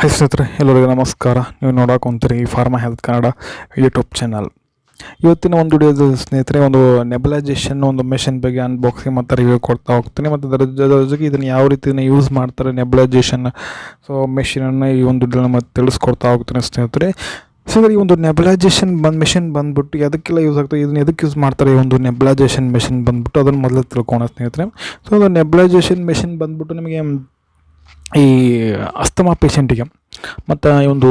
Hi ಸ್ನೇಹಿತರೆ, ಎಲ್ಲರಿಗೂ ನಮಸ್ಕಾರ. ನೀವು ನೋಡೋಕೊಂತೀರಿ pharma health Kannada YouTube channel. ಇವತ್ತಿನ ಒಂದು ವಿಡಿಯೋದ ಸ್ನೇಹಿತರೆ, ಒಂದು ನೆಬಲೈಜೇಷನ್ ಒಂದು ಮೆಷಿನ್ ಬಗ್ಗೆ ಅನ್ಬಾಕ್ಸಿಂಗ್ ಮತ್ತು ರಿವ್ಯೂ ಕೊಡ್ತಾ ಹೋಗ್ತೀನಿ. ಮತ್ತು ಅದರ ಜೊತೆಗೆ ಇದನ್ನು ಯಾವ ರೀತಿ ಯೂಸ್ ಮಾಡ್ತಾರೆ ನೆಬಲೈಜೇಷನ್ ಮೆಷಿನನ್ನು ಈ ಒಂದು ವಿಡಿಯೋನ ಮತ್ತೆ ತಿಳಿಸ್ಕೊಡ್ತಾ ಹೋಗ್ತೀನಿ ಸ್ನೇಹಿತರೆ. ಸೊ ಈ ಒಂದು ನೆಬಲೈಜೇಷನ್ ಮೆಷಿನ್ ಬಂದುಬಿಟ್ಟು ಅದಕ್ಕೆಲ್ಲ ಯೂಸ್ ಆಗ್ತದೆ, ಇದನ್ನು ಎದಕ್ಕೆ ಯೂಸ್ ಮಾಡ್ತಾರೆ ಈ ಒಂದು ನೆಬಲೈಜೇಷನ್ ಮೆಷಿನ್ ಬಂದುಬಿಟ್ಟು ಅದನ್ನು ಮೊದಲು ತಿಳ್ಕೊಳ್ಳೋಣ ಸ್ನೇಹಿತರೆ. ಸೊ ಒಂದು ನೆಬಲೈಜೇಷನ್ ಮೆಷಿನ್ ಬಂದುಬಿಟ್ಟು ನಿಮಗೆ ಈ ಅಸ್ತಮಾ ಪೇಷಂಟಿಗೆ ಮತ್ತು ಈ ಒಂದು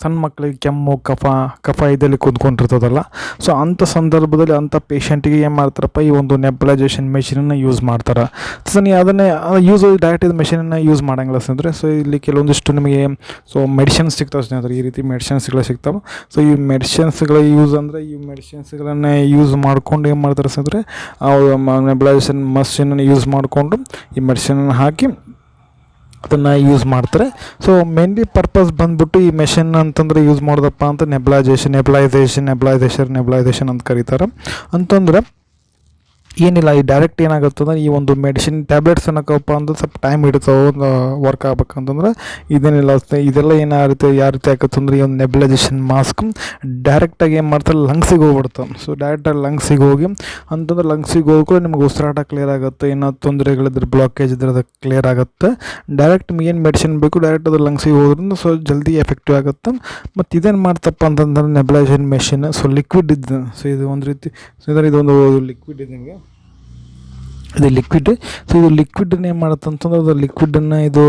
ಸಣ್ಣ ಮಕ್ಕಳಿಗೆ ಕೆಮ್ಮು ಕಫ ಇದರಲ್ಲಿ ಕುಂತ್ಕೊಂಡಿರ್ತದಲ್ಲ, ಸೊ ಅಂಥ ಸಂದರ್ಭದಲ್ಲಿ ಅಂಥ ಪೇಷಂಟಿಗೆ ಏನು ಮಾಡ್ತಾರಪ್ಪ, ಈ ಒಂದು ನೆಬಲೈಜೇಷನ್ ಮೆಷಿನನ್ನು ಯೂಸ್ ಮಾಡ್ತಾರೆ. ಸೊ ನೀವು ಅದನ್ನೇ ಯೂಸ್ ಡೈರೆಕ್ಟ್ ಇದು ಮೆಷಿನನ್ನು ಯೂಸ್ ಮಾಡೋಂಗಿಲ್ಲ ಸ್ನೇಹಿತರೆ. ಸೊ ಇಲ್ಲಿ ಕೆಲವೊಂದಿಷ್ಟು ನಿಮಗೆ ಮೆಡಿಸಿನ್ಸ್ ಸಿಗ್ತಾವೆ ಸ್ನೇಹಿತರೆ, ಈ ರೀತಿ ಮೆಡಿಸಿನ್ಸ್ಗಳು ಸಿಗ್ತಾವೆ. ಸೊ ಈ ಮೆಡಿಸಿನ್ಸ್ಗಳ ಯೂಸ್ ಅಂದರೆ ಈ ಮೆಡಿಸಿನ್ಸ್ಗಳನ್ನೇ ಯೂಸ್ ಮಾಡ್ಕೊಂಡು ಏನು ಮಾಡ್ತಾರೆ ಸ್ನೇಹಿತರೆ, ನೆಬಲೈಜೇಷನ್ ಮಷಿನನ್ನು ಯೂಸ್ ಮಾಡಿಕೊಂಡು ಈ ಮೆಡಿಸಿನನ್ನು ಹಾಕಿ ಅದನ್ನು ಯೂಸ್ ಮಾಡ್ತಾರೆ. ಸೊ ಮೇನ್ಲಿ ಪರ್ಪಸ್ ಬಂದ್ಬಿಟ್ಟು ಈ ಮೆಷಿನ್ ಅಂತಂದರೆ ಯೂಸ್ ಮಾಡೋದಪ್ಪ ಅಂತ ನೆಬಲೈಸೇಷನ್ ಅಂತ ಕರೀತಾರೆ. ಅಂತಂದರೆ ಏನಿಲ್ಲ, ಈ ಡೈರೆಕ್ಟ್ ಏನಾಗುತ್ತಂದ್ರೆ ಈ ಒಂದು ಮೆಡಿಸಿನ್ ಟ್ಯಾಬ್ಲೆಟ್ಸ್ ಅನ್ನೋಕ್ಕಪ್ಪ ಅಂದ್ರೆ ಸ್ವಲ್ಪ ಟೈಮ್ ಹಿಡಿತಾವೆ ವರ್ಕ್ ಆಗ್ಬೇಕಂತಂದ್ರೆ. ಇದೇನಿಲ್ಲ, ಇದೆಲ್ಲ ಏನಾಗುತ್ತೆ, ಯಾವ ರೀತಿ ಆಗುತ್ತಂದ್ರೆ ಈ ಒಂದು ನೆಬಲೈಜೇಷನ್ ಮಾಸ್ಕ್ ಡೈರೆಕ್ಟಾಗಿ ಏನು ಮಾಡ್ತಾರೆ, ಲಂಗ್ಸಿಗೆ ಹೋಗ್ಬಿಡ್ತಾವೆ. ಸೊ ಡೈರೆಕ್ಟಾಗಿ ಲಂಗ್ಸಿಗೆ ಹೋಗಿ ಅಂತಂದ್ರೆ ಲಂಗ್ಸಿಗೆ ಹೋಗಿ ನಿಮ್ಗೆ ಉಸಿರಾಟ ಕ್ಲಿಯರ್ ಆಗುತ್ತೆ, ಏನೋ ತೊಂದರೆಗಳಿದ್ರೆ ಬ್ಲಾಕೇಜ್ ಇದ್ರೆ ಅದು ಕ್ಲಿಯರ್ ಆಗುತ್ತೆ. ಡೈರೆಕ್ಟ್ ನಿಮ್ಗೆ ಏನು ಮೆಡಿಸಿನ್ ಬೇಕು ಡೈರೆಕ್ಟ್ ಅದು ಲಂಗ್ಸಿಗೆ ಹೋದ್ರಿಂದ ಸೊ ಜಲ್ದಿ ಎಫೆಕ್ಟಿವ್ ಆಗುತ್ತೆ. ಮತ್ತು ಇದೇನು ಮಾಡ್ತಪ್ಪ ಅಂತಂದ್ರೆ ನೆಬಲೈಜೇಷನ್ ಮೆಷಿನ್ ಸೊ ಲಿಕ್ವಿಡ್ ಇದ್ದು, ಸೊ ಇದು ಒಂದು ರೀತಿ ಇದೊಂದು ಲಿಕ್ವಿಡ್ ಇದೆ ನಿಮಗೆ, ಇದು ಲಿಕ್ವಿಡ್. ಸೊ ಇದು ಲಿಕ್ವಿಡನ್ನ ಏನು ಮಾಡುತ್ತೆ ಅಂತಂದ್ರೆ ಅದು ಲಿಕ್ವಿಡನ್ನು ಇದು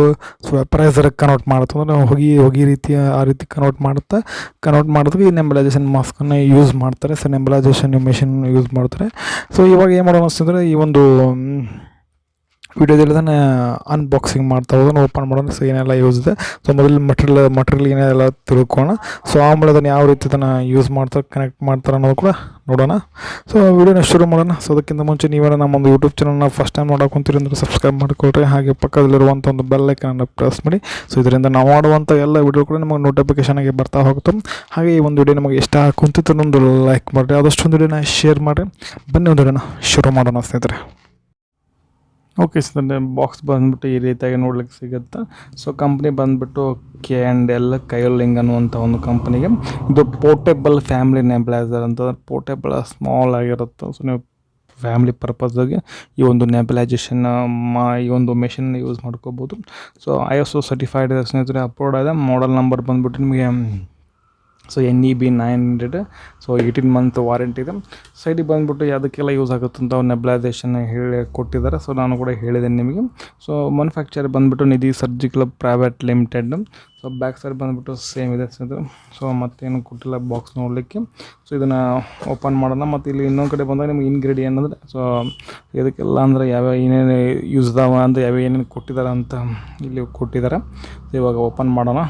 ವೆಪರೈಸರ್ಗೆ ಕನ್ವರ್ಟ್ ಮಾಡುತ್ತೆ, ಅಂದರೆ ಹೊಗೆ ರೀತಿ ಆ ರೀತಿ ಕನ್ವರ್ಟ್ ಮಾಡೋದಕ್ಕೆ ಈ ನೆಬಲೈಜೇಷನ್ ಮಾಸ್ಕನ್ನು ಯೂಸ್ ಮಾಡ್ತಾರೆ. ಸೊ ನೆಬಲೈಜೇಷನ್ ಮೆಷಿನ್ ಯೂಸ್ ಮಾಡ್ತಾರೆ. ಸೊ ಇವಾಗ ಏನು ಮಾಡೋಣ ಅನಿಸ್ತಂದ್ರೆ ಈ ಒಂದು ವಿಡಿಯೋದಲ್ಲಿ ಅನ್ಬಾಕ್ಸಿಂಗ್ ಮಾಡ್ತಾ ಹೋಗೋಣ, ಓಪನ್ ಮಾಡೋಣ. ಸೊ ಏನೆಲ್ಲ ಯೂಸ್ ಇದೆ, ಸೊ ಮೊದಲು ಮಟೀರಿಯಲ್ ಏನೆಲ್ಲ ತಿಳ್ಕೊಳ್ಳೋಣ. ಸೊ ಆಮೇಲೆ ಅದನ್ನು ಯಾವ ರೀತಿ ಅದನ್ನು ಯೂಸ್ ಮಾಡ್ತಾರೆ, ಕನೆಕ್ಟ್ ಮಾಡ್ತಾರೆ ಅನ್ನೋದು ಕೂಡ ನೋಡೋಣ. ಸೊ ವಿಡಿಯೋನ ಶುರು ಮಾಡೋಣ. ಸೊ ಅದಕ್ಕಿಂತ ಮುಂಚೆ ನೀವೇನೋ ನಮ್ಮೊಂದು ಯೂಟ್ಯೂಬ್ ಚಾನಲ್ನ ಫಸ್ಟ್ ಟೈಮ್ ನೋಡೋಕೊಂತೀರಿ ಅಂದರೆ ಸಬ್ಸ್ಕ್ರೈಬ್ ಮಾಡಿಕೊಳ್ರಿ, ಹಾಗೆ ಪಕ್ಕದಲ್ಲಿರುವಂಥ ಒಂದು ಬೆಲ್ ಐಕನನ್ನು ಪ್ರೆಸ್ ಮಾಡಿ. ಸೊ ಇದರಿಂದ ನಾವು ಮಾಡುವಂಥ ಎಲ್ಲ ವಿಡಿಯೋ ಕೂಡ ನಿಮಗೆ ನೋಟಿಫಿಕೇಷನ್ ಆಗಿ ಬರ್ತಾ ಹೋಗುತ್ತೆ. ಹಾಗೆ ಈ ಒಂದು ವಿಡಿಯೋ ನಮಗೆ ಇಷ್ಟ ಕುಂತಿತ್ತು ಒಂದು ಲೈಕ್ ಮಾಡಿರಿ, ಆದಷ್ಟೊಂದು ವಿಡಿಯೋನ ಶೇರ್ ಮಾಡಿರಿ. ಬನ್ನಿ ಒಂದು ವಿಡಿಯೋನ ಶುರು ಮಾಡೋಣ ಸ್ನೇಹಿತರೆ. ಓಕೆ ಸ್ನೇಹಿತರೆ, ಬಾಕ್ಸ್ ಬಂದುಬಿಟ್ಟು ಈ ರೀತಿಯಾಗಿ ನೋಡ್ಲಿಕ್ಕೆ ಸಿಗುತ್ತೆ. ಸೊ ಕಂಪ್ನಿ ಬಂದುಬಿಟ್ಟು KANNADA ಕೈಲಿಂಗ್ ಅನ್ನುವಂಥ ಒಂದು ಕಂಪ್ನಿಗೆ ಇದು ಪೋರ್ಟೇಬಲ್ ಫ್ಯಾಮಿಲಿ ನೆಬಲೈಸರ್ ಅಂತ, ಪೋರ್ಟೇಬಲ್ ಸ್ಮಾಲ್ ಆಗಿರುತ್ತೆ. ಸೊ ನೀವು ಫ್ಯಾಮಿಲಿ ಪರ್ಪಸ್ದಾಗೆ ಈ ಒಂದು ನೆಬಲೈಜೇಷನ್ ಈ ಒಂದು ಮೆಷಿನ್ ಯೂಸ್ ಮಾಡ್ಕೋಬೋದು. ಸೊ ISO ಸರ್ಟಿಫೈಡ್ ಇದೆ ಸ್ನೇಹಿತರೆ, ಅಪ್ಲೋಡ್ ಆಗಿದೆ. ಮಾಡಲ್ ನಂಬರ್ ಬಂದುಬಿಟ್ಟು ನಿಮಗೆ so NEB 900. So 18 month warranty ಇದೆ. ಸೈಡಿಗೆ ಬಂದುಬಿಟ್ಟು ಯಾವುದಕ್ಕೆಲ್ಲ ಯೂಸ್ ಆಗುತ್ತೆ ಅಂತ ನೆಬಲೈಜೇಷನ್ ಹೇಳಿ ಕೊಟ್ಟಿದ್ದಾರೆ. ಸೊ ನಾನು ಕೂಡ ಹೇಳಿದ್ದೇನೆ ನಿಮಗೆ. ಸೊ ಮ್ಯಾನುಫ್ಯಾಕ್ಚರ್ ಬಂದುಬಿಟ್ಟು Nidhi surgical private limited. So back side ಬಂದುಬಿಟ್ಟು ಸೇಮ್ ಇದೆ ಸ್ನೇಹಿತರೆ. ಸೊ ಮತ್ತೇನು ಕೊಟ್ಟಿಲ್ಲ ಬಾಕ್ಸ್ ನೋಡಲಿಕ್ಕೆ. ಸೊ ಇದನ್ನು ಓಪನ್ ಮಾಡೋಣ. ಮತ್ತು ಇಲ್ಲಿ ಇನ್ನೊಂದು ಕಡೆ ಬಂದಾಗ ನಿಮ್ಗೆ ಇಂಗ್ರೀಡಿಯೆಂಟ್ ಅಂದರೆ ಸೊ ಇದಕ್ಕೆಲ್ಲ ಅಂದರೆ ಯಾವ್ಯಾವ ಏನೇನು ಯೂಸ್ ಅದಾವ ಅಂದರೆ ಯಾವ್ಯಾವ ಏನೇನು ಕೊಟ್ಟಿದ್ದಾರೆ ಅಂತ ಇಲ್ಲಿ ಕೊಟ್ಟಿದ್ದಾರೆ. ಸೊ ಇವಾಗ ಓಪನ್ ಮಾಡೋಣ.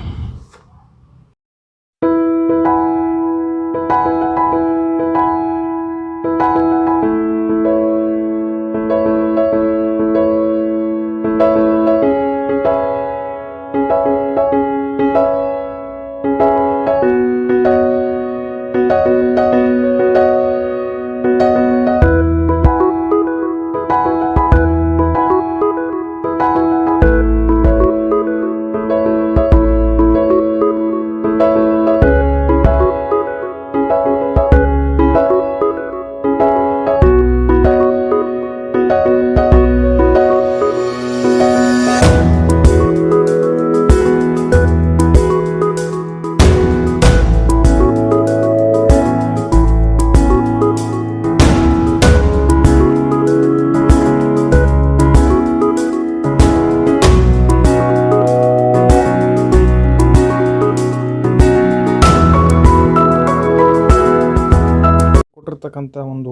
ಕೊಟ್ಟಿರ್ತಕ್ಕಂಥ ಒಂದು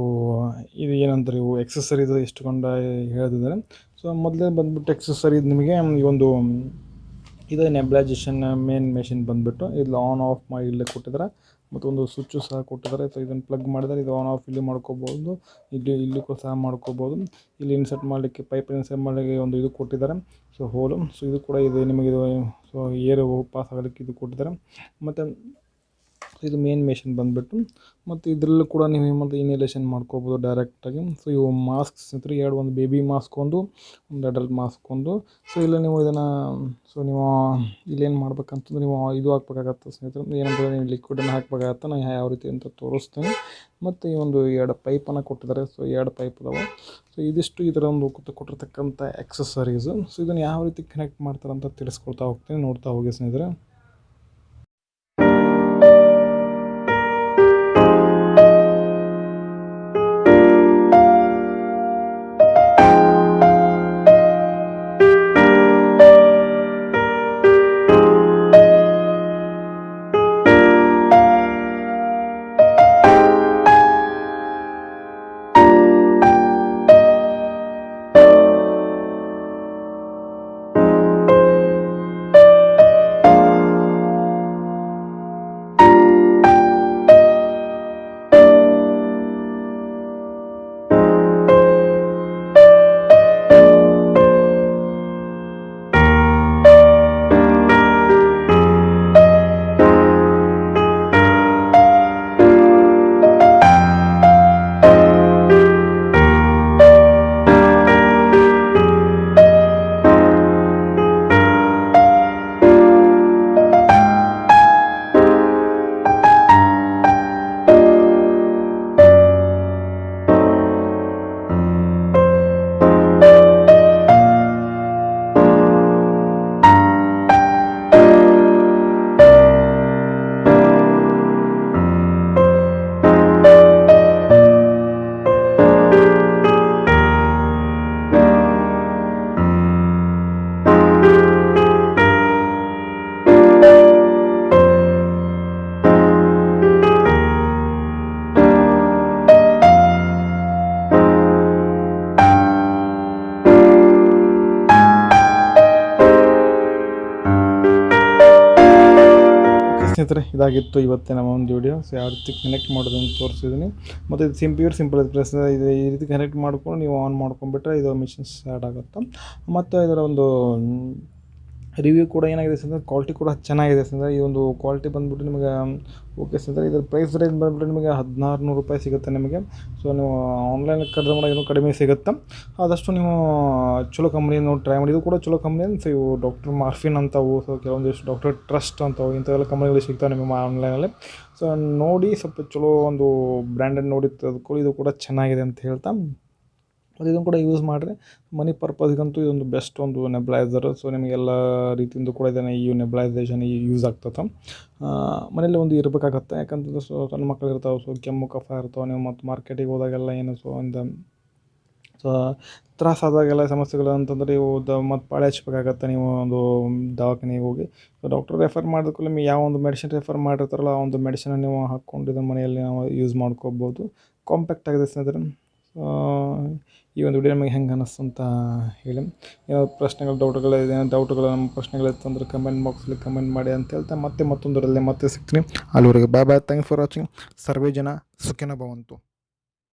ಇದು ಏನಂತಾರೆ, ಇವು ಎಕ್ಸಸರೀಸ್ ಎಷ್ಟುಕೊಂಡು ಹೇಳ್ತಿದ್ದಾರೆ. ಸೊ ಮೊದಲೇ ಬಂದುಬಿಟ್ಟು ಎಕ್ಸಸರೀಸ್ ನಿಮಗೆ ಈ ಒಂದು ಇದು ನೆಬಲೈಜೇಷನ್ ಮೇನ್ ಮೆಷಿನ್ ಬಂದುಬಿಟ್ಟು ಇಲ್ಲಿ ಆನ್ ಆಫ್ ಮಾಡಿ ಇಲ್ಲೇ ಕೊಟ್ಟಿದ್ದಾರೆ. ಮತ್ತು ಒಂದು ಸ್ವಿಚ್ಚು ಸಹ ಕೊಟ್ಟಿದ್ದಾರೆ. ಸೊ ಇದನ್ನು ಪ್ಲಗ್ ಮಾಡಿದರೆ ಇದು ಆನ್ ಆಫ್ ಇಲ್ಲಿ ಮಾಡ್ಕೋಬೋದು, ಇಲ್ಲಿ ಕೂಡ ಸಹ ಮಾಡ್ಕೋಬೋದು. ಇಲ್ಲಿ ಇನ್ಸರ್ಟ್ ಮಾಡಲಿಕ್ಕೆ ಪೈಪ್ ಇನ್ಸರ್ಟ್ ಮಾಡಲಿಕ್ಕೆ ಒಂದು ಇದು ಕೊಟ್ಟಿದ್ದಾರೆ, ಸೊ ಹೋಲು. ಸೊ ಇದು ಕೂಡ ಇದೆ ನಿಮಗೆ, ಇದು ಸೊ ಏರ್ ಪಾಸ್ ಆಗಲಿಕ್ಕೆ ಇದು ಕೊಟ್ಟಿದ್ದಾರೆ. ಮತ್ತು ಇದು ಮೇನ್ ಮೆಷಿನ್ ಬಂದುಬಿಟ್ಟು ಮತ್ತು ಇದರಲ್ಲೂ ಕೂಡ ನೀವು ಏನು ಮಾಡ್ತೀವಿ ಇನ್ಹಲೇಷನ್ ಮಾಡ್ಕೋಬೋದು ಡೈರೆಕ್ಟಾಗಿ. ಸೊ ಇವು ಮಾಸ್ಕ್ ಸ್ನೇಹಿತರೆ, ಒಂದು ಬೇಬಿ ಮಾಸ್ಕ್ ಒಂದು ಅಡಲ್ಟ್ ಮಾಸ್ಕ್ ಒಂದು. ಸೊ ಇಲ್ಲ ನೀವು ಇದನ್ನು ನೀವು ಇಲ್ಲೇನು ಮಾಡ್ಬೇಕಂತಂದ್ರೆ ನೀವು ಇದು ಹಾಕ್ಬೇಕಾಗತ್ತೆ ಸ್ನೇಹಿತರೆ, ಏನಂದರೆ ನೀವು ಲಿಕ್ವಿಡನ್ನು ಹಾಕಬೇಕಾಗತ್ತೆ. ನಾನು ಯಾವ ರೀತಿ ಅಂತ ತೋರಿಸ್ತೀನಿ. ಮತ್ತು ಈ ಒಂದು 2 ಪೈಪನ್ನು ಕೊಟ್ಟಿದ್ದಾರೆ. ಸೊ 2 ಪೈಪ್ ಇದಾವೆ. ಸೊ ಇದಿಷ್ಟು ಇದರ ಒಂದು ಕೊಟ್ಟಿರ್ತಕ್ಕಂಥ ಎಕ್ಸಸರೀಸು. ಸೊ ಇದನ್ನು ಯಾವ ರೀತಿ ಕನೆಕ್ಟ್ ಮಾಡ್ತಾರೆ ಅಂತ ತಿಳಿಸ್ಕೊಡ್ತಾ ಹೋಗ್ತೀನಿ, ನೋಡ್ತಾ ಹೋಗಿ ಸ್ನೇಹಿತರೆ. ಸ್ನೇಹಿತರೆ, ಇದಾಗಿತ್ತು ಇವತ್ತಿನ ನಮ್ಮ ಒಂದು ವಿಡಿಯೋ. ಸೊ ಯಾವ ರೀತಿ ಕನೆಕ್ಟ್ ಮಾಡೋದನ್ನು ತೋರಿಸಿದ್ದೀನಿ. ಮತ್ತು ಇದು ಸಿಂಪಲ್ ಪ್ರೆಸ್ ಇದು ಈ ರೀತಿ ಕನೆಕ್ಟ್ ಮಾಡ್ಕೊಂಡು ನೀವು ಆನ್ ಮಾಡ್ಕೊಂಡ್ಬಿಟ್ರೆ ಇದು ಮಿಷಿನ್ ಸ್ಟಾರ್ಟ್ ಆಗುತ್ತೆ. ಮತ್ತು ಇದರ ಒಂದು ರಿವ್ಯೂ ಕೂಡ ಏನಾಗಿದೆ ಸ್ನೇಹಿತರೆ, ಕ್ವಾಲಿಟಿ ಕೂಡ ಚೆನ್ನಾಗಿದೆ ಸ್ನೇಹಿತರೆ. ಈ ಒಂದು ಕ್ವಾಲಿಟಿ ಬಂದುಬಿಟ್ಟು ನಿಮಗೆ ಓಕೆ ಸ್ನೇಹಿತರೆ. ಇದರ ಪ್ರೈಸ್ ರೇಂಜ್ ಬಂದುಬಿಟ್ಟು ನಿಮಗೆ 1600 ರೂಪಾಯಿ ಸಿಗುತ್ತೆ ನಿಮಗೆ. ಸೊ ನೀವು ಆನ್ಲೈನಲ್ಲಿ ಕರೆದ್ರೆ ಕೂಡ ಇನ್ನೂ ಕಡಿಮೆ ಸಿಗುತ್ತೆ. ಆದಷ್ಟು ನೀವು ಚಲೋ ಕಂಪ್ನಿ ನೋಡಿ ಟ್ರೈ ಮಾಡಿ. ಇದು ಕೂಡ ಚಲೋ ಕಂಪ್ನಿ. ಸೊ ಇವು ಡಾಕ್ಟರ್ ಮಾರ್ಫಿನ್ ಅಂತವು, ಸೊ ಕೆಲವೊಂದಿಷ್ಟು ಡಾಕ್ಟರ್ ಟ್ರಸ್ಟ್ ಅಂತವು, ಇಂಥವೆಲ್ಲ ಕಂಪ್ನಿಗಳು ಸಿಗ್ತಾವೆ ನಿಮಗೆ ಆನ್ಲೈನಲ್ಲಿ. ಸೊ ನೋಡಿ ಸ್ವಲ್ಪ ಚಲೋ ಒಂದು ಬ್ರ್ಯಾಂಡೆಡ್ ನೋಡಿ ತೆಗೆದುಕೊಳ್ಳಿ. ಇದು ಕೂಡ ಚೆನ್ನಾಗಿದೆ ಅಂತ ಹೇಳ್ತಾ, ಮತ್ತು ಇದನ್ನು ಕೂಡ ಯೂಸ್ ಮಾಡಿರಿ. ಮನಿ ಪರ್ಪಸ್ಗಂತೂ ಇದೊಂದು ಬೆಸ್ಟ್ ಒಂದು ನೆಬ್ಲೈಸರ್. ಸೊ ನಿಮಗೆಲ್ಲ ರೀತಿಯಿಂದ ಕೂಡ ಇದನ್ನು ಈ ನೆಬ್ಲೈಸೇಷನ್ ಯೂಸ್ ಆಗ್ತದೆ. ಮನೇಲಿ ಒಂದು ಇರಬೇಕಾಗತ್ತೆ. ಯಾಕಂತಂದ್ರೆ ಸೊ ಸಣ್ಣ ಮಕ್ಕಳು ಇರ್ತಾವೆ, ಸೊ ಕೆಮ್ಮು ಕಫ ಇರ್ತಾವೆ. ನೀವು ಮತ್ತು ಮಾರ್ಕೆಟಿಗೆ ಹೋದಾಗೆಲ್ಲ ಏನು ಸೊ ತ್ರಾಸಾದಾಗೆಲ್ಲ ಸಮಸ್ಯೆಗಳು ಅಂತಂದರೆ ಇವು ಮತ್ತು ಪಾಳೆ ಹಚ್ಬೇಕಾಗತ್ತೆ. ನೀವು ಒಂದು ದವಾಖಾನೆಗೆ ಹೋಗಿ ಸೊ ಡಾಕ್ಟರ್ ರೆಫರ್ ಮಾಡಿದ್ಕೂಡಲೇ ನಿಮಗೆ ಯಾವ ಒಂದು ಮೆಡಿಸಿನ್ ರೆಫರ್ ಮಾಡಿರ್ತಾರಲ್ಲ ಆ ಒಂದು ಮೆಡಿಸಿನ್ ನೀವು ಹಾಕ್ಕೊಂಡು ಇದನ್ನು ಮನೆಯಲ್ಲಿ ನಾವು ಯೂಸ್ ಮಾಡ್ಕೋಬೋದು. ಕಾಂಪ್ಯಾಕ್ಟ್ ಆಗಿದೆ ಸ್ನೇಹಿತರೆ. ಈ ಒಂದು ವಿಡಿಯೋ ನಿಮಗೆ ಹೆಂಗೆ ಅನ್ನಿಸ್ತು ಅಂತ ಹೇಳಿ. ಏನಾದ್ರು ಪ್ರಶ್ನೆಗಳು ಡೌಟುಗಳು ನಮ್ಮ ಪ್ರಶ್ನೆಗಳಿತ್ತು ಅಂದರೆ ಕಮೆಂಟ್ ಬಾಕ್ಸಲ್ಲಿ ಕಮೆಂಟ್ ಮಾಡಿ ಅಂತ ಹೇಳ್ತಾ ಮತ್ತೆ ಮತ್ತೊಂದರಲ್ಲಿ ಮತ್ತೆ ಸಿಗ್ತೀನಿ. ಅಲ್ಲಿವರೆಗೆ ಬಾಯ್. Thanks for watching. ಸರ್ವೇ ಜನ ಸುಖಿನೋ ಭವಂತು.